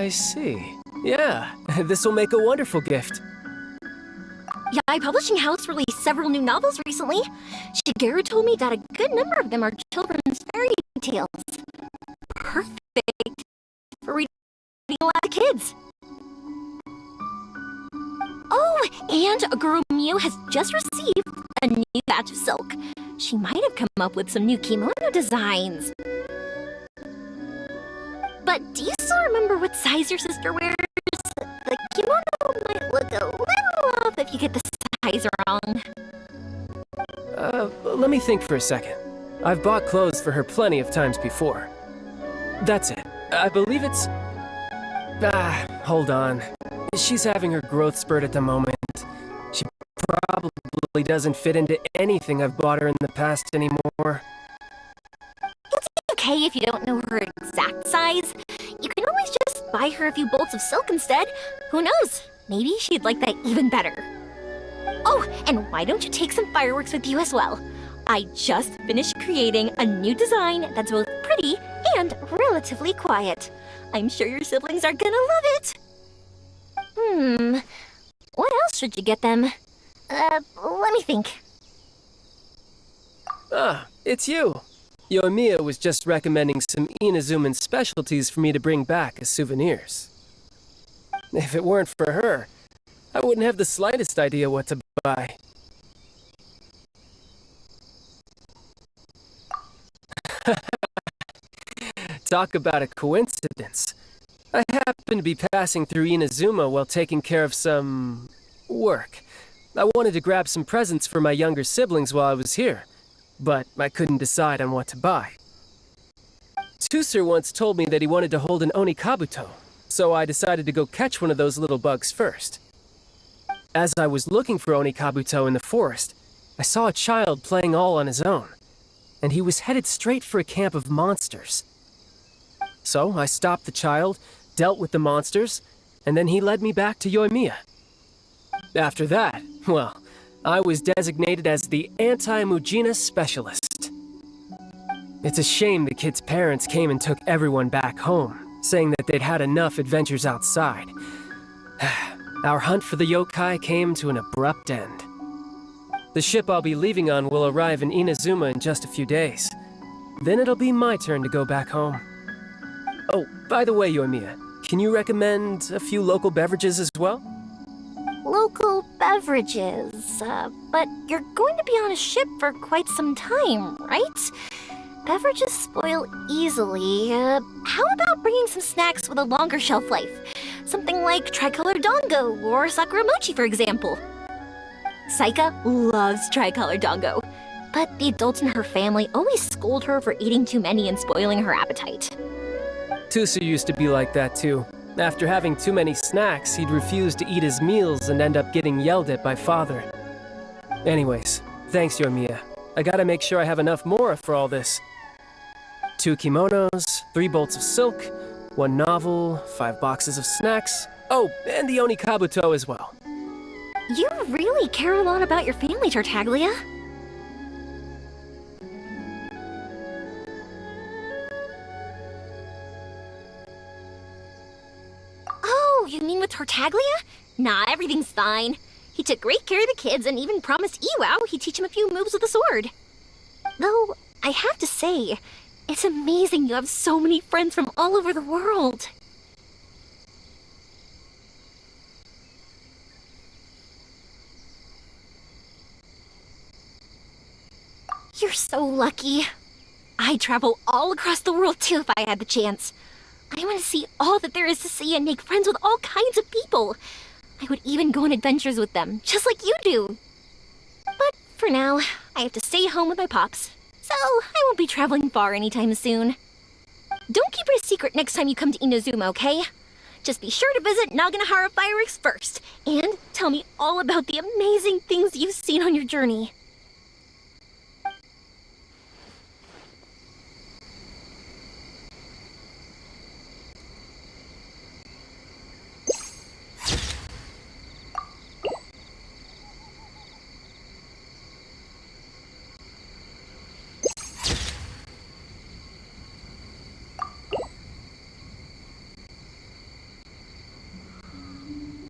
I see. Yeah, this will make a wonderful gift. Yaoi Publishing House released several new novels recently. Shigeru told me that a good number of them are children's fairy tales. Perfect for reading a lot of kids. Oh, and Guru Miu has just received a new batch of silk. She might have come up with some new kimono designs. But do you still remember what size your sister wears? The kimono might look a little off if you get the size wrong. Let me think for a second. I've bought clothes for her plenty of times before. That's it. I believe it's... hold on. She's having her growth spurt at the moment. She probably doesn't fit into anything I've bought her in the past anymore. It's okay if you don't know her exact size. You can always just buy her a few bolts of silk instead. Who knows? Maybe she'd like that even better. Oh, and why don't you take some fireworks with you as well? I just finished creating a new design that's both pretty and relatively quiet. I'm sure your siblings are gonna love it. What else should you get them? Let me think. Ah, it's you. Yoimiya was just recommending some Inazuman specialties for me to bring back as souvenirs. If it weren't for her, I wouldn't have the slightest idea what to buy. Talk about a coincidence. I happened to be passing through Inazuma while taking care of some... work. I wanted to grab some presents for my younger siblings while I was here, but I couldn't decide on what to buy. Tsuser once told me that he wanted to hold an Onikabuto, so I decided to go catch one of those little bugs first. As I was looking for Onikabuto in the forest, I saw a child playing all on his own, and he was headed straight for a camp of monsters. So I stopped the child, dealt with the monsters, and then he led me back to Yoimiya. After that, well, I was designated as the anti-Mujina specialist. It's a shame the kid's parents came and took everyone back home, saying that they'd had enough adventures outside. Our hunt for the yokai came to an abrupt end. The ship I'll be leaving on will arrive in Inazuma in just a few days. Then it'll be my turn to go back home. Oh, by the way, Yoimiya, can you recommend a few local beverages as well? Local beverages, but you're going to be on a ship for quite some time, right? Beverages spoil easily. How about bringing some snacks with a longer shelf life? Something like tricolor dango or sakura mochi, for example. Saika loves tricolor dango, but the adults in her family always scold her for eating too many and spoiling her appetite. Tsuser used to be like that too. After having too many snacks, he'd refuse to eat his meals and end up getting yelled at by father. Anyways, thanks, Yoimiya. I gotta make sure I have enough mora for all this. 2 kimonos, 3 bolts of silk, 1 novel, 5 boxes of snacks. Oh, and the Onikabuto as well. You really care a lot about your family, Tartaglia. Oh, you mean with Tartaglia? Nah, everything's fine. He took great care of the kids and even promised Iwao he'd teach him a few moves with a sword. Though, I have to say, it's amazing you have so many friends from all over the world. You're so lucky. I'd travel all across the world too if I had the chance. I want to see all that there is to see and make friends with all kinds of people. I would even go on adventures with them, just like you do. But for now, I have to stay home with my pops, so I won't be traveling far anytime soon. Don't keep it a secret next time you come to Inazuma, okay? Just be sure to visit Naganahara Fireworks first, and tell me all about the amazing things you've seen on your journey.